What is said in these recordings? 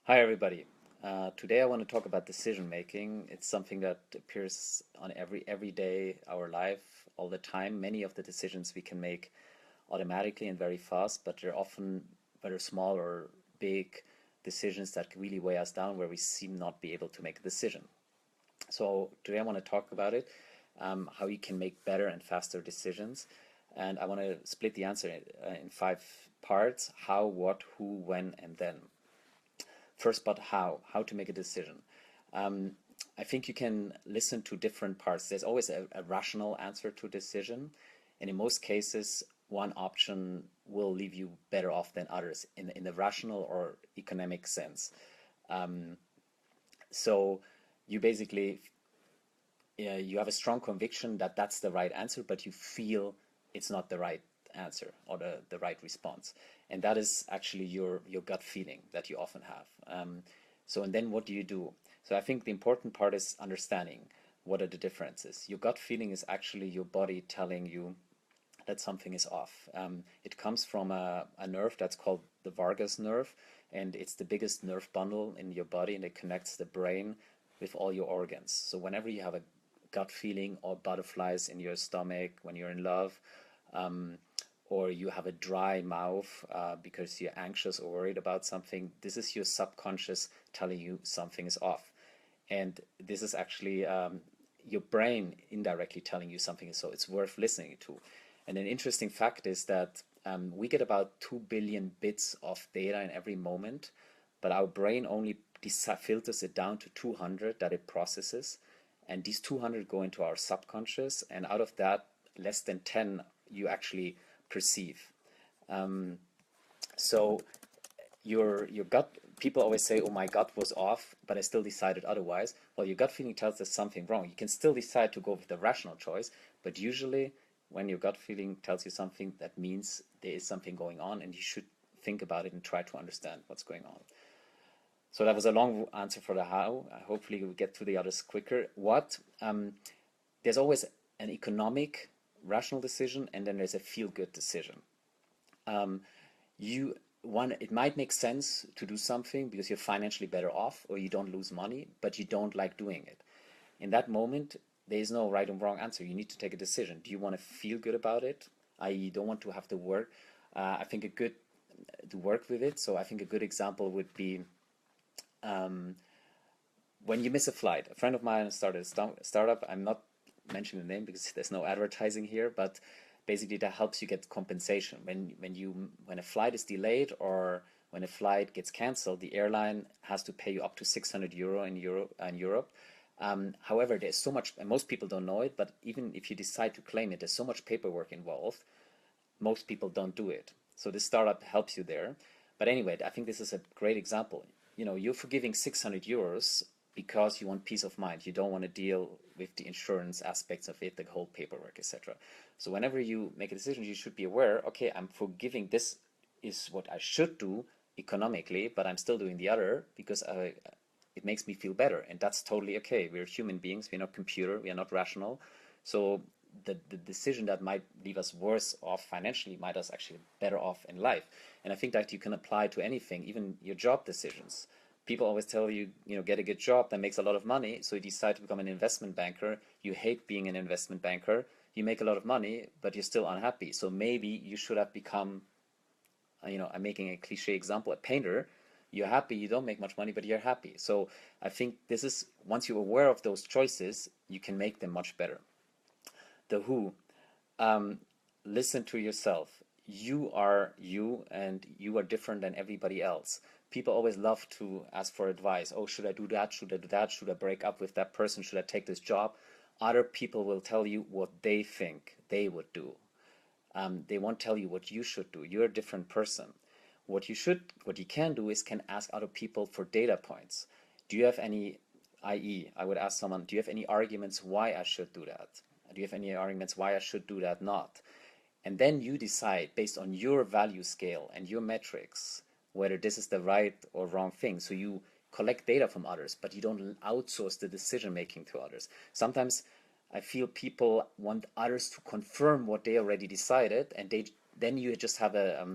Hi, everybody. Today I want to talk about decision making. It's something that appears on every day our life all the time. Many of the decisions we can make automatically and very fast, but they're often very small or big decisions that can really weigh us down where we seem not be able to make a decision. So today I want to talk about it, how you can make better and faster decisions. And I want to split the answer in five parts: how, what, who, when, and then. First, but how to make a decision. Um, I think you can listen to different parts. There's always a rational answer to a decision, and in most cases, one option will leave you better off than others in the rational or economic sense. Um, so you basically you have a strong conviction that that's the right answer, but you feel it's not the right answer or the right response. And that is actually your gut feeling that you often have. And then what do you do? So I think the important part is understanding what are the differences. Your gut feeling is actually your body telling you that something is off. It comes from a nerve that's called the vagus nerve, and it's the biggest nerve bundle in your body, and it connects the brain with all your organs. So whenever you have a gut feeling or butterflies in your stomach when you're in love, um, or you have a dry mouth because you're anxious or worried about something, this is your subconscious telling you something is off. And this is actually your brain indirectly telling you something, so it's worth listening to. And an interesting fact is that we get about 2 billion bits of data in every moment, but our brain only filters it down to 200 that it processes. And these 200 go into our subconscious, and out of that, less than 10 you actually perceive. Um, so your gut, people always say, oh, my gut was off, but I still decided otherwise. Well, your gut feeling tells us something wrong. You can still decide to go with the rational choice, but usually when your gut feeling tells you something, that means there is something going on, and you should think about it and try to understand what's going on. So that was a long answer for the how. Hopefully we'll get to the others quicker. What? There's always an economic, rational decision, and then there's a feel-good decision. Um, you it might make sense to do something because you're financially better off or you don't lose money, but you don't like doing it. In that moment, there is no right and wrong answer. You need to take a decision. Do you want to feel good about it? I.e., you don't want to have to work. I think a good to work with it. So I think a good example would be um, when you miss a flight. A friend of mine started a startup. I'm not mentioning the name because there's no advertising here, but basically that helps you get compensation when a flight is delayed or when a flight gets canceled. The airline has to pay you up to 600 euro in Europe. However, there's so much, and most people don't know it, but even if you decide to claim it, there's so much paperwork involved. Most people don't do it. So this startup helps you there. But anyway, I think this is a great example. You're forgiving 600 euros because you want peace of mind. You don't want to deal with the insurance aspects of it, the whole paperwork, etc. So whenever you make a decision, you should be aware, okay, I'm forgiving this is what I should do economically, but I'm still doing the other because it makes me feel better. And that's totally okay. We're human beings. We're not computer. We are not rational. So the decision that might leave us worse off financially might us actually better off in life. And I think that you can apply to anything, even your job decisions. People always tell you, get a good job that makes a lot of money. So you decide to become an investment banker. You hate being an investment banker. You make a lot of money, but you're still unhappy. So maybe you should have become, I'm making a cliche example, a painter. You're happy, you don't make much money, but you're happy. So I think this is, once you're aware of those choices, you can make them much better. The who, um, listen to yourself. You are you, and you are different than everybody else. People always love to ask for advice. Oh, should I do that? Should I do that? Should I break up with that person? Should I take this job? Other people will tell you what they think they would do. They won't tell you what you should do. You're a different person. What you can do is can ask other people for data points. Do you have any, i.e., I would ask someone, do you have any arguments why I should do that? Do you have any arguments why I should do that not? And then you decide based on your value scale and your metrics whether this is the right or wrong thing. So you collect data from others, but you don't outsource the decision making to others. Sometimes I feel people want others to confirm what they already decided, and then you just have a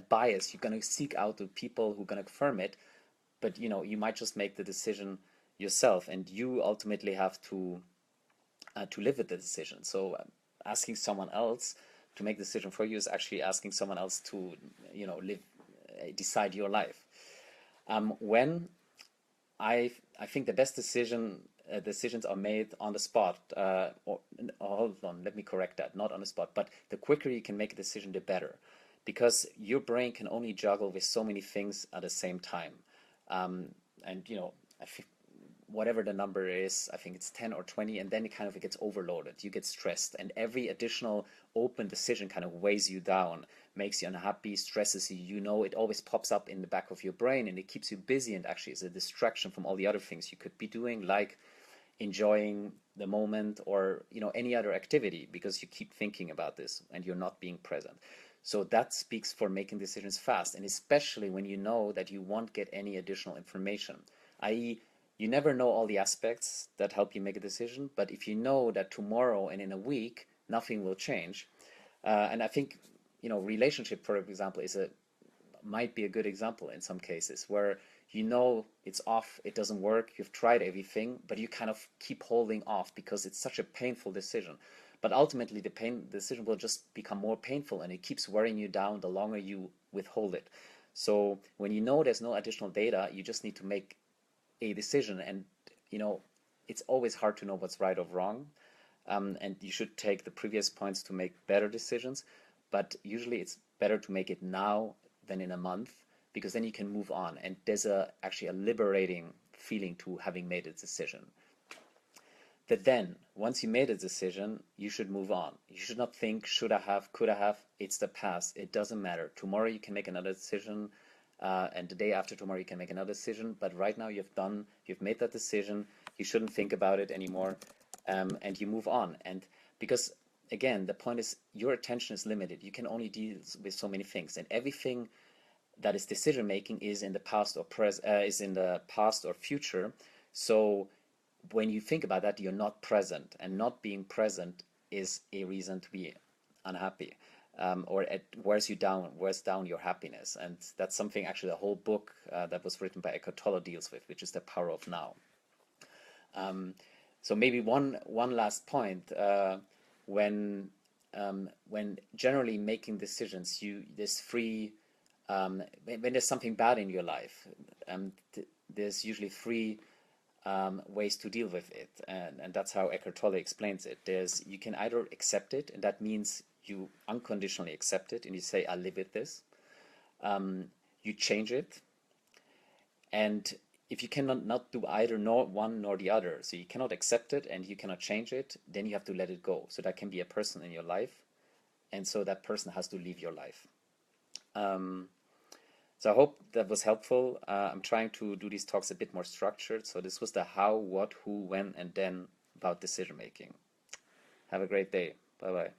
bias. You're going to seek out the people who are going to confirm it, but you might just make the decision yourself, and you ultimately have to live with the decision. So asking someone else to make the decision for you is actually asking someone else to live decide your life. When I think the best decisions are made on the spot. Or hold on, let me correct that. Not on the spot, but the quicker you can make a decision, the better, because your brain can only juggle with so many things at the same time. And I think whatever the number is, I think it's 10 or 20, and then it gets overloaded. You get stressed, and every additional open decision kind of weighs you down, makes you unhappy, stresses you. It always pops up in the back of your brain, and it keeps you busy, and actually is a distraction from all the other things you could be doing, like enjoying the moment, or any other activity, because you keep thinking about this and you're not being present. So that speaks for making decisions fast, and especially when you know that you won't get any additional information, i.e., you never know all the aspects that help you make a decision, but if you know that tomorrow and in a week nothing will change, and I think relationship, for example, might be a good example in some cases, where it's off, it doesn't work, you've tried everything, but you kind of keep holding off because it's such a painful decision. But ultimately, the decision will just become more painful, and it keeps wearing you down the longer you withhold it. So when there's no additional data, you just need to make a decision, and it's always hard to know what's right or wrong, and you should take the previous points to make better decisions, but usually it's better to make it now than in a month, because then you can move on, and there's actually a liberating feeling to having made a decision. That then, once you made a decision, you should move on. You should not think, should I have, could I have. It's the past. It doesn't matter. Tomorrow you can make another decision, and the day after tomorrow you can make another decision, but right now you've made that decision. You shouldn't think about it anymore, and you move on. And because, again, the point is, your attention is limited. You can only deal with so many things, and everything that is decision making is in the past or future. So when you think about that, you're not present, and not being present is a reason to be unhappy, or it wears down your happiness. And that's something actually the whole book that was written by Eckhart Tolle deals with, which is the power of now. So maybe one last point, when generally making decisions, there's when there's something bad in your life, there's usually three ways to deal with it, and that's how Eckhart Tolle explains it. You can either accept it, and that means you unconditionally accept it, and you say, I live with this. You change it, and if you cannot not do either nor one nor the other, so you cannot accept it and you cannot change it, then you have to let it go. So that can be a person in your life, and so that person has to leave your life. So I hope that was helpful. I'm trying to do these talks a bit more structured. So this was the how, what, who, when, and then about decision making. Have a great day. Bye-bye.